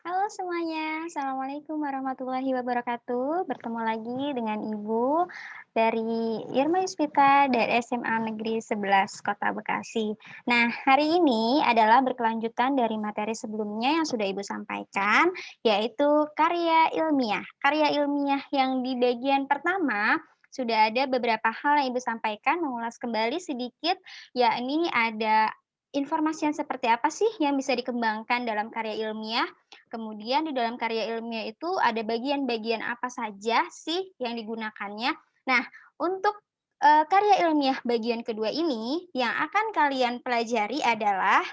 Halo semuanya, Assalamualaikum warahmatullahi wabarakatuh. Bertemu lagi dengan Ibu dari Irma Yuspita dari SMA Negeri 11 Kota Bekasi. Nah, hari ini adalah berkelanjutan dari materi sebelumnya yang sudah Ibu sampaikan, yaitu karya ilmiah. Karya ilmiah yang di bagian pertama sudah ada beberapa hal yang Ibu sampaikan, mengulas kembali sedikit, yakni ada informasi yang seperti apa sih yang bisa dikembangkan dalam karya ilmiah. Kemudian di dalam karya ilmiah itu ada bagian-bagian apa saja sih yang digunakannya. Nah, untuk, karya ilmiah bagian kedua ini, yang akan kalian pelajari adalah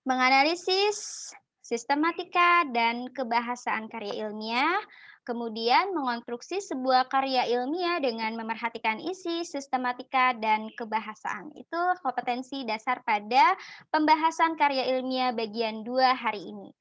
menganalisis sistematika dan kebahasaan karya ilmiah, kemudian mengonstruksi sebuah karya ilmiah dengan memerhatikan isi, sistematika, dan kebahasaan. Itu kompetensi dasar pada pembahasan karya ilmiah bagian 2 hari ini.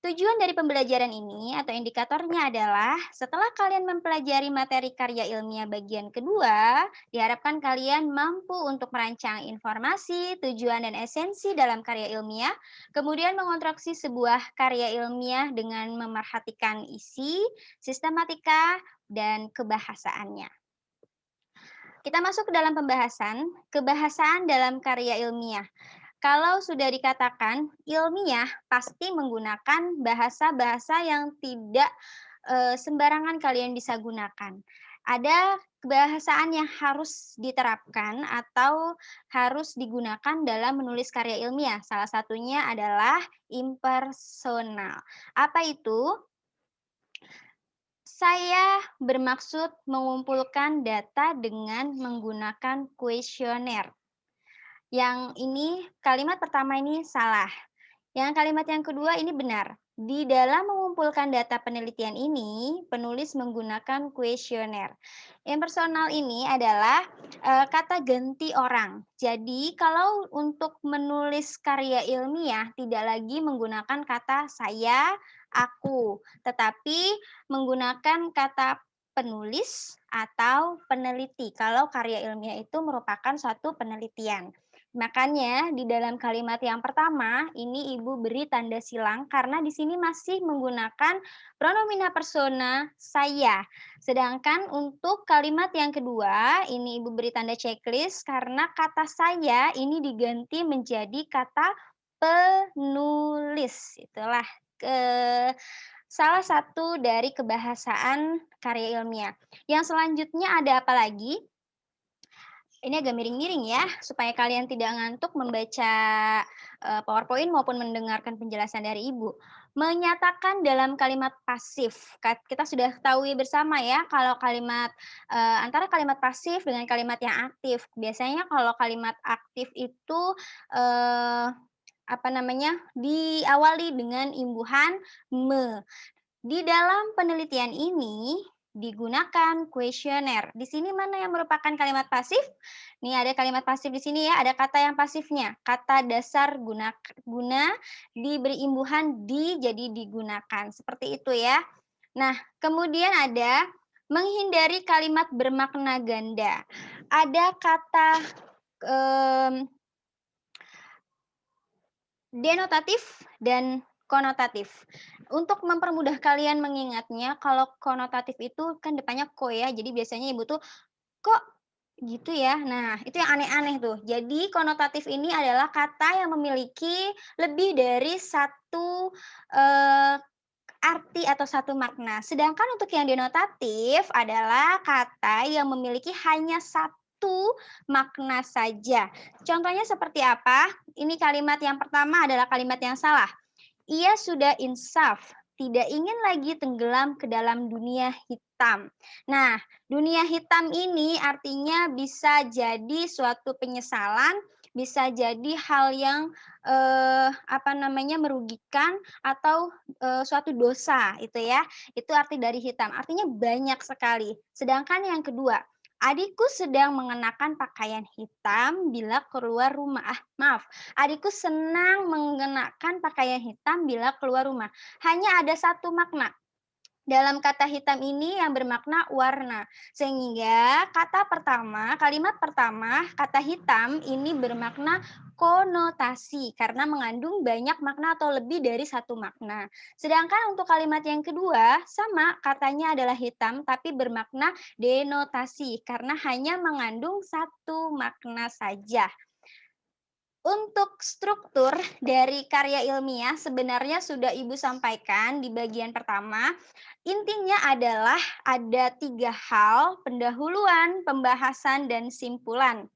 Tujuan dari pembelajaran ini atau indikatornya adalah setelah kalian mempelajari materi karya ilmiah bagian kedua, diharapkan kalian mampu untuk merancang informasi, tujuan, dan esensi dalam karya ilmiah, kemudian mengonstruksi sebuah karya ilmiah dengan memerhatikan isi, sistematika, dan kebahasaannya. Kita masuk ke dalam pembahasan, kebahasaan dalam karya ilmiah. Kalau sudah dikatakan ilmiah, pasti menggunakan bahasa-bahasa yang tidak, sembarangan kalian bisa gunakan. Ada kebahasaan yang harus diterapkan atau harus digunakan dalam menulis karya ilmiah, salah satunya adalah impersonal. Apa itu? Saya bermaksud mengumpulkan data dengan menggunakan kuesioner. Yang ini kalimat pertama ini salah. Yang kalimat yang kedua ini benar. Di dalam mengumpulkan data penelitian ini, penulis menggunakan kuesioner. Impersonal ini adalah kata ganti orang. Jadi, kalau untuk menulis karya ilmiah tidak lagi menggunakan kata saya, aku, tetapi menggunakan kata penulis atau peneliti. Kalau karya ilmiah itu merupakan suatu penelitian. Makanya di dalam kalimat yang pertama, ini Ibu beri tanda silang karena di sini masih menggunakan pronomina persona saya. Sedangkan untuk kalimat yang kedua, ini Ibu beri tanda checklist karena kata saya ini diganti menjadi kata penulis. Itulah salah satu dari kebahasaan karya ilmiah. Yang selanjutnya ada apa lagi? Ini agak miring-miring ya, supaya kalian tidak ngantuk membaca, PowerPoint maupun mendengarkan penjelasan dari Ibu. Menyatakan dalam kalimat pasif, kita sudah tahu bersama ya kalau kalimat, antara kalimat pasif dengan kalimat yang aktif. Biasanya kalau kalimat aktif itu, eee, apa namanya, diawali dengan imbuhan "me". Di dalam penelitian ini digunakan kuesioner. Di sini mana yang merupakan kalimat pasif? Nih ada kalimat pasif di sini ya, ada kata yang pasifnya. Kata dasar guna diberi imbuhan di jadi digunakan. Seperti itu ya. Nah, kemudian ada menghindari kalimat bermakna ganda. Ada kata em, denotatif dan konotatif. Untuk mempermudah kalian mengingatnya, kalau konotatif itu kan depannya "ko" ya, jadi biasanya Ibu tuh, "Kok gitu ya?" Nah, itu yang aneh-aneh tuh. Jadi konotatif ini adalah kata yang memiliki lebih dari satu, eee, arti atau satu makna. Sedangkan untuk yang denotatif adalah kata yang memiliki hanya satu makna saja. Contohnya seperti apa? Ini kalimat yang pertama adalah kalimat yang salah. Ia sudah insaf, tidak ingin lagi tenggelam ke dalam dunia hitam. Nah, dunia hitam ini artinya bisa jadi suatu penyesalan, bisa jadi hal yang, apa namanya, merugikan atau, suatu dosa itu ya, itu arti dari hitam, artinya banyak sekali. Sedangkan yang kedua, adikku sedang mengenakan pakaian hitam bila keluar rumah, maaf, adikku senang mengenakan pakaian hitam bila keluar rumah. Hanya ada satu makna, Dalam kata hitam ini yang bermakna warna. Sehingga kalimat pertama, kata hitam ini bermakna konotasi karena mengandung banyak makna atau lebih dari satu makna. Sedangkan untuk kalimat yang kedua, sama katanya adalah hitam tapi bermakna denotasi karena hanya mengandung satu makna saja. Untuk struktur dari karya ilmiah sebenarnya sudah Ibu sampaikan di bagian pertama. Intinya adalah ada 3 hal, pendahuluan, pembahasan, dan simpulan.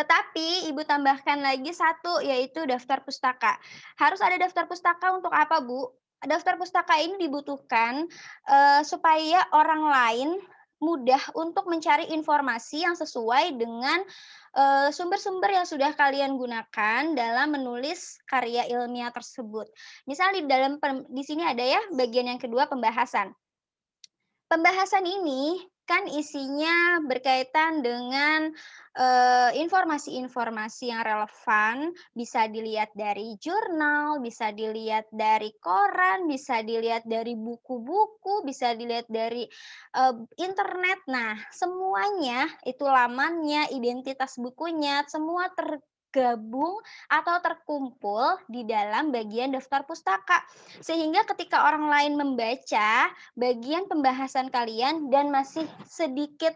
Tetapi Ibu tambahkan lagi satu, yaitu daftar pustaka. Harus ada daftar pustaka untuk apa, Bu? Daftar pustaka ini dibutuhkan, supaya orang lain mudah untuk mencari informasi yang sesuai dengan, sumber-sumber yang sudah kalian gunakan dalam menulis karya ilmiah tersebut. Misal di sini ada ya bagian yang kedua pembahasan. Pembahasan ini kan isinya berkaitan dengan, informasi-informasi yang relevan, bisa dilihat dari jurnal, bisa dilihat dari koran, bisa dilihat dari buku-buku, bisa dilihat dari, internet. Nah, semuanya itu lamannya, identitas bukunya, semua tergabung atau terkumpul di dalam bagian daftar pustaka. Sehingga ketika orang lain membaca bagian pembahasan kalian dan masih sedikit,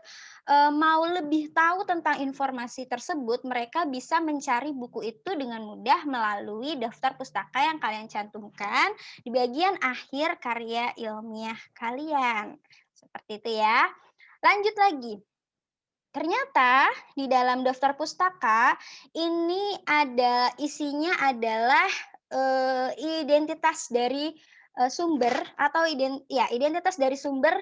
mau lebih tahu tentang informasi tersebut, mereka bisa mencari buku itu dengan mudah melalui daftar pustaka yang kalian cantumkan di bagian akhir karya ilmiah kalian. Seperti itu ya. Lanjut lagi, ternyata di dalam daftar pustaka ini isinya adalah, identitas dari, sumber atau identitas dari sumber,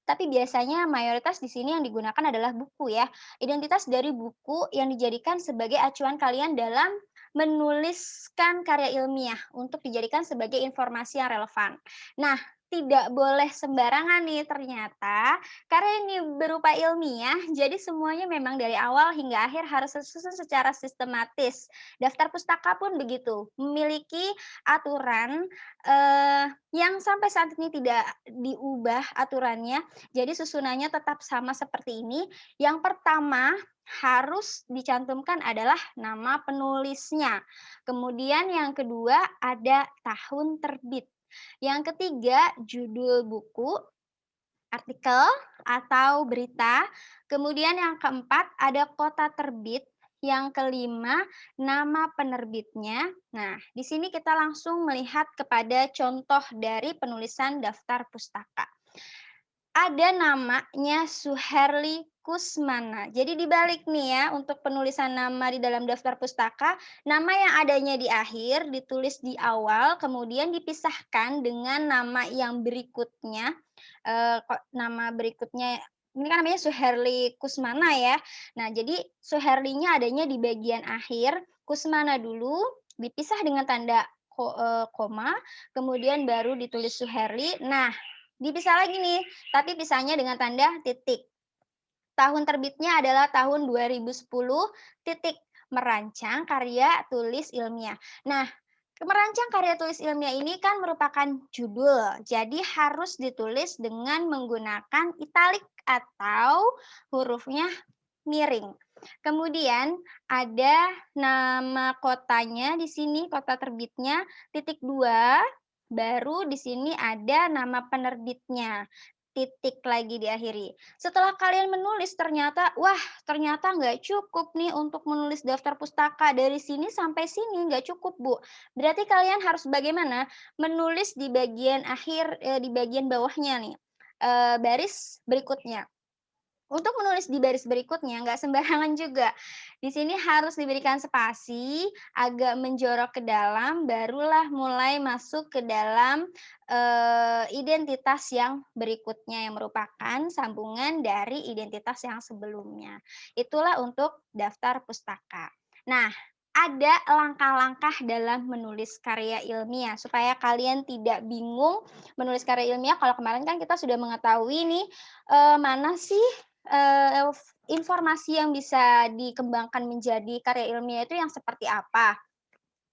tapi biasanya mayoritas di sini yang digunakan adalah buku ya. Identitas dari buku yang dijadikan sebagai acuan kalian dalam menuliskan karya ilmiah untuk dijadikan sebagai informasi yang relevan. Nah, tidak boleh sembarangan nih ternyata, karena ini berupa ilmiah, jadi semuanya memang dari awal hingga akhir harus tersusun secara sistematis. Daftar pustaka pun begitu, memiliki aturan, yang sampai saat ini tidak diubah aturannya, jadi susunannya tetap sama seperti ini. Yang pertama harus dicantumkan adalah nama penulisnya. Kemudian yang kedua ada tahun terbit. Yang ketiga judul buku, artikel, atau berita. Kemudian yang keempat ada kota terbit. Yang kelima, nama penerbitnya. Nah, di sini kita langsung melihat kepada contoh dari penulisan daftar pustaka. Ada namanya Suherli Kusmana. Jadi dibalik nih ya, untuk penulisan nama di dalam daftar pustaka, nama yang adanya di akhir ditulis di awal, kemudian dipisahkan dengan nama yang berikutnya. Nama berikutnya ini kan namanya Suherli Kusmana ya. Nah, jadi Suherlinya adanya di bagian akhir, Kusmana dulu, dipisah dengan tanda koma, kemudian baru ditulis Suherli. Nah, dipisah lagi nih, tapi pisahnya dengan tanda titik. Tahun terbitnya adalah tahun 2010, titik, merancang karya tulis ilmiah. Nah, merancang karya tulis ilmiah ini kan merupakan judul, jadi harus ditulis dengan menggunakan italik atau hurufnya miring. Kemudian ada nama kotanya di sini, kota terbitnya, titik 2, baru di sini ada nama penerbitnya, titik lagi diakhiri. Setelah kalian menulis ternyata nggak cukup nih untuk menulis daftar pustaka dari sini sampai sini, nggak cukup, Bu. Berarti kalian harus bagaimana? Menulis di bagian akhir, di bagian bawahnya nih, baris berikutnya. Untuk menulis di baris berikutnya nggak sembarangan juga. Di sini harus diberikan spasi, agak menjorok ke dalam, barulah mulai masuk ke dalam, identitas yang berikutnya yang merupakan sambungan dari identitas yang sebelumnya. Itulah untuk daftar pustaka. Nah, ada langkah-langkah dalam menulis karya ilmiah supaya kalian tidak bingung menulis karya ilmiah. Kalau kemarin kan kita sudah mengetahui nih, mana sih informasi yang bisa dikembangkan menjadi karya ilmiah itu yang seperti apa.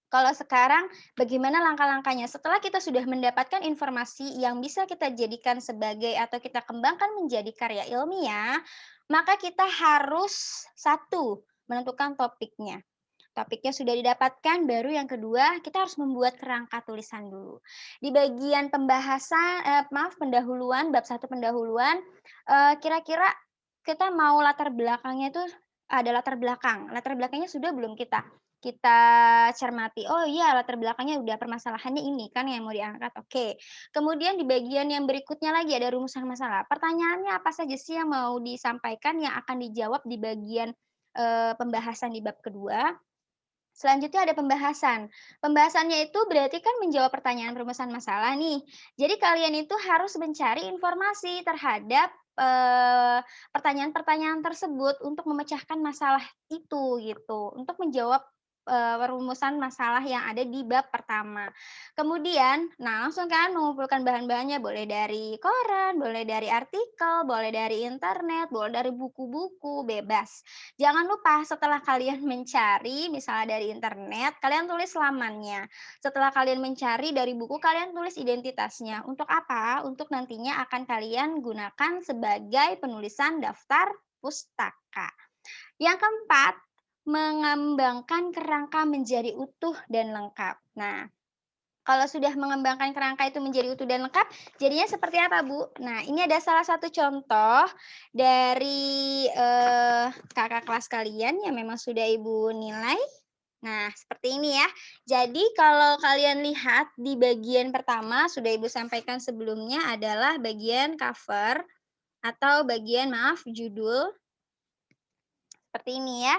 Kalau sekarang bagaimana langkah-langkahnya? Setelah kita sudah mendapatkan informasi yang bisa kita jadikan sebagai atau kita kembangkan menjadi karya ilmiah, maka kita harus satu, menentukan topiknya. Topiknya sudah didapatkan, baru yang kedua kita harus membuat kerangka tulisan dulu. Di bagian pembahasan, pendahuluan, bab 1 pendahuluan, kira-kira kita mau latar belakangnya itu ada latar belakang. Latar belakangnya sudah belum kita cermati, oh iya latar belakangnya udah permasalahannya ini kan yang mau diangkat, oke. Kemudian di bagian yang berikutnya lagi ada rumusan masalah. Pertanyaannya apa saja sih yang mau disampaikan yang akan dijawab di bagian, pembahasan di bab kedua. Selanjutnya ada pembahasan. Pembahasannya itu berarti kan menjawab pertanyaan rumusan masalah nih. Jadi kalian itu harus mencari informasi terhadap, pertanyaan-pertanyaan tersebut untuk memecahkan masalah itu gitu, untuk menjawab, rumusan masalah yang ada di bab pertama. Kemudian, nah langsung kan mengumpulkan bahan-bahannya, boleh dari koran, boleh dari artikel, boleh dari internet, boleh dari buku-buku, bebas. Jangan lupa setelah kalian mencari misalnya dari internet, kalian tulis lamannya. Setelah kalian mencari dari buku, kalian tulis identitasnya. Untuk apa? Untuk nantinya akan kalian gunakan sebagai penulisan daftar pustaka. Yang keempat, mengembangkan kerangka menjadi utuh dan lengkap. Nah, kalau sudah mengembangkan kerangka itu menjadi utuh dan lengkap, jadinya seperti apa, Bu? Nah, ini ada salah satu contoh dari, kakak kelas kalian yang memang sudah Ibu nilai. Nah, seperti ini ya. Jadi kalau kalian lihat di bagian pertama sudah Ibu sampaikan sebelumnya adalah bagian cover atau bagian maaf, judul, seperti ini ya.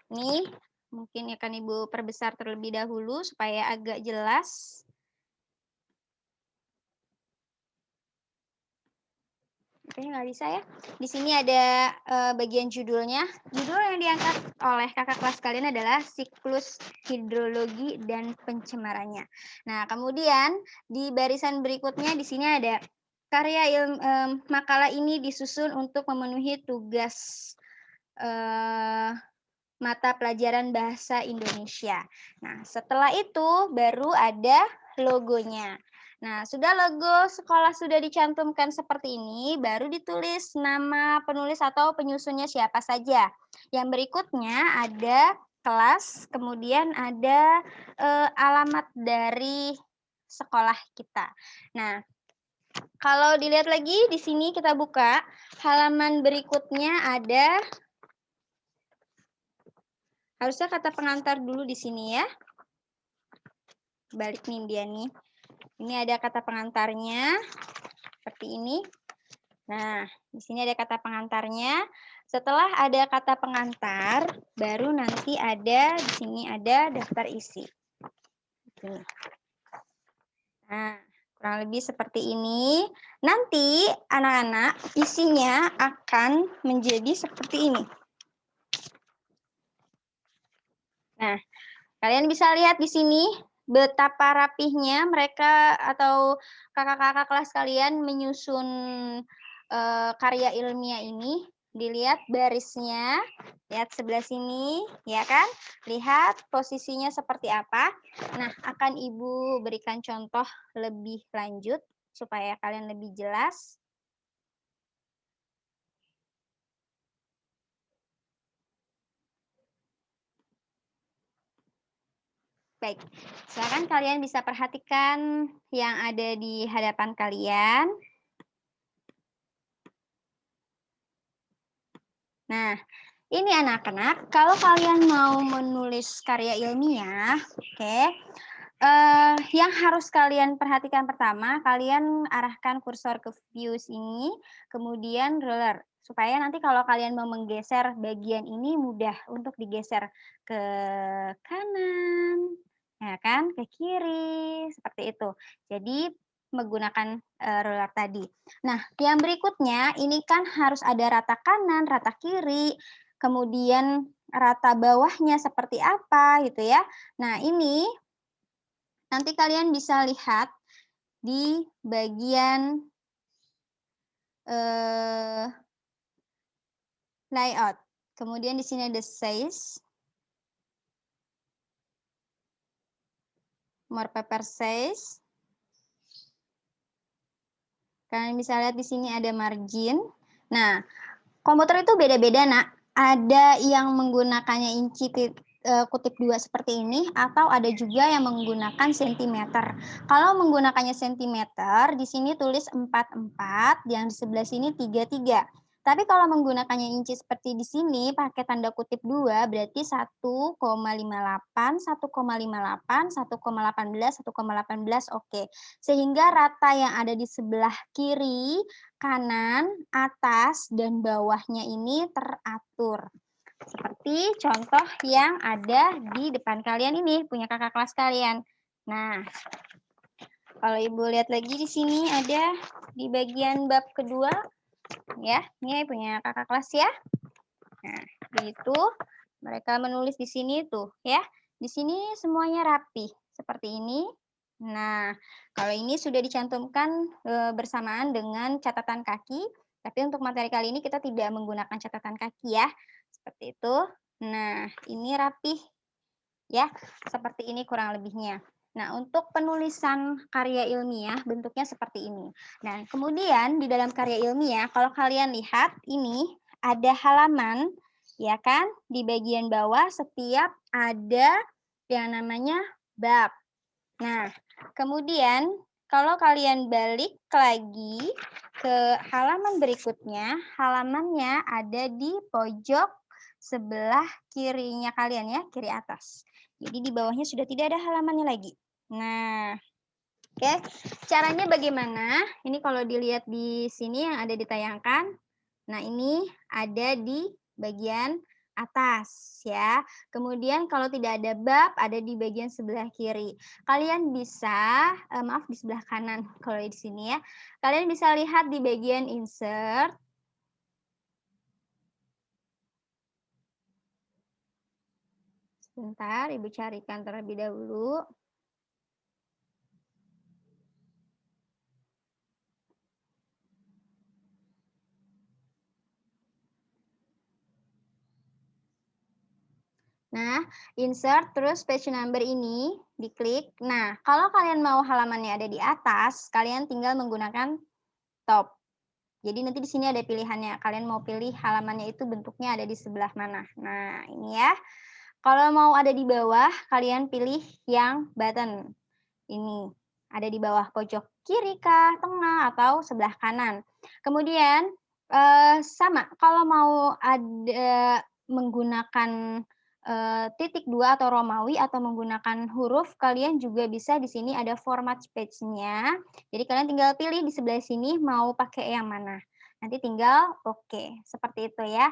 Ini mungkin akan Ibu perbesar terlebih dahulu supaya agak jelas. Kayaknya nggak bisa ya. Di sini ada, bagian judulnya. Judul yang diangkat oleh kakak kelas kalian adalah siklus hidrologi dan pencemarannya. Nah, kemudian di barisan berikutnya di sini ada makalah ini disusun untuk memenuhi tugas, eee, mata pelajaran bahasa Indonesia. Nah, setelah itu baru ada logonya. Nah, sudah logo sekolah sudah dicantumkan seperti ini, baru ditulis nama penulis atau penyusunnya siapa saja. Yang berikutnya ada kelas, kemudian ada, alamat dari sekolah kita. Nah, kalau dilihat lagi di sini kita buka, halaman berikutnya ada harusnya kata pengantar dulu di sini ya. Balik nih dia nih. Ini ada kata pengantarnya, seperti ini. Nah, di sini ada kata pengantarnya. Setelah ada kata pengantar, baru nanti ada di sini ada daftar isi. Ini. Nah, kurang lebih seperti ini. Nanti anak-anak isinya akan menjadi seperti ini. Nah, kalian bisa lihat di sini betapa rapihnya mereka atau kakak-kakak kelas kalian menyusun, karya ilmiah ini. Dilihat barisnya, lihat sebelah sini, ya kan? Lihat posisinya seperti apa. Nah, akan Ibu berikan contoh lebih lanjut supaya kalian lebih jelas. Baik, silakan kalian bisa perhatikan yang ada di hadapan kalian. Nah, ini anak-anak, kalau kalian mau menulis karya ilmiah, oke, yang harus kalian perhatikan pertama, kalian arahkan kursor ke views ini, kemudian ruler, supaya nanti kalau kalian mau menggeser bagian ini mudah untuk digeser ke kanan, ya kan, ke kiri, seperti itu. Jadi menggunakan, ruler tadi. Nah, yang berikutnya ini kan harus ada rata kanan, rata kiri, kemudian rata bawahnya seperti apa gitu ya. Nah, ini nanti kalian bisa lihat di bagian, layout. Kemudian di sini ada size. more paper size. Kalian bisa lihat di sini ada margin. Nah, komputer itu beda-beda, Nak. Ada yang menggunakannya inci kutip 2 seperti ini, atau ada juga yang menggunakan sentimeter. Kalau menggunakannya sentimeter, di sini tulis 44, yang di sebelah sini 33. Tapi kalau menggunakannya inci seperti di sini, pakai tanda kutip 2, berarti 1,58, 1,58, 1,18, 1,18, oke. Sehingga rata yang ada di sebelah kiri, kanan, atas, dan bawahnya ini teratur. Seperti contoh yang ada di depan kalian ini, punya kakak kelas kalian. Nah, kalau Ibu lihat lagi di sini ada di bagian bab kedua, ya, ini punya kakak kelas ya. Nah, begitu mereka menulis di sini tuh, ya. Di sini semuanya rapi, seperti ini. Nah, kalau ini sudah dicantumkan bersamaan dengan catatan kaki, tapi untuk materi kali ini kita tidak menggunakan catatan kaki ya. Seperti itu. Nah, ini rapi ya, seperti ini kurang lebihnya. Nah, untuk penulisan karya ilmiah bentuknya seperti ini. Dan kemudian di dalam karya ilmiah, kalau kalian lihat ini ada halaman, ya kan? Di bagian bawah setiap ada yang namanya bab. Nah, kemudian kalau kalian balik lagi ke halaman berikutnya, halamannya ada di pojok sebelah kirinya kalian ya, kiri atas. Jadi di bawahnya sudah tidak ada halamannya lagi. Nah, oke. Caranya bagaimana? Ini kalau dilihat di sini yang ada ditayangkan. Nah, ini ada di bagian atas ya. Kemudian kalau tidak ada bab ada di bagian sebelah kiri. Kalian bisa maaf di sebelah kanan kalau di sini ya. Kalian bisa lihat di bagian insert. Sebentar, Ibu carikan terlebih dahulu. Nah, insert terus page number ini diklik. Nah, kalau kalian mau halamannya ada di atas, kalian tinggal menggunakan top. Jadi nanti di sini ada pilihannya. Kalian mau pilih halamannya itu bentuknya ada di sebelah mana. Nah, ini ya. Kalau mau ada di bawah, kalian pilih yang button. Ini ada di bawah pojok kiri kah, tengah, atau sebelah kanan. Kemudian sama, kalau mau ada menggunakan titik 2 atau Romawi atau menggunakan huruf, kalian juga bisa di sini ada format page-nya. Jadi kalian tinggal pilih di sebelah sini mau pakai yang mana. Nanti tinggal oke, seperti itu ya.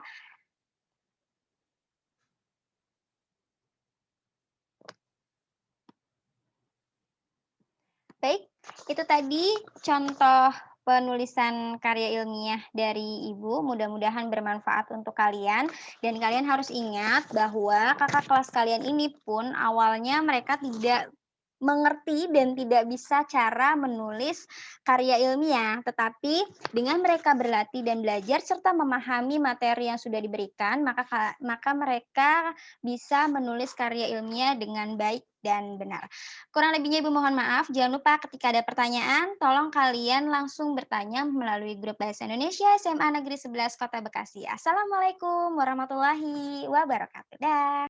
Baik, itu tadi contoh penulisan karya ilmiah dari Ibu. Mudah-mudahan bermanfaat untuk kalian. Dan kalian harus ingat bahwa kakak kelas kalian ini pun awalnya mereka tidak mengerti dan tidak bisa cara menulis karya ilmiah. Tetapi dengan mereka berlatih dan belajar serta memahami materi yang sudah diberikan, maka mereka bisa menulis karya ilmiah dengan baik dan benar. Kurang lebihnya Ibu mohon maaf. Jangan lupa ketika ada pertanyaan, tolong kalian langsung bertanya melalui grup Bahasa Indonesia SMA Negeri 11 Kota Bekasi. Assalamualaikum warahmatullahi wabarakatuh. Dah.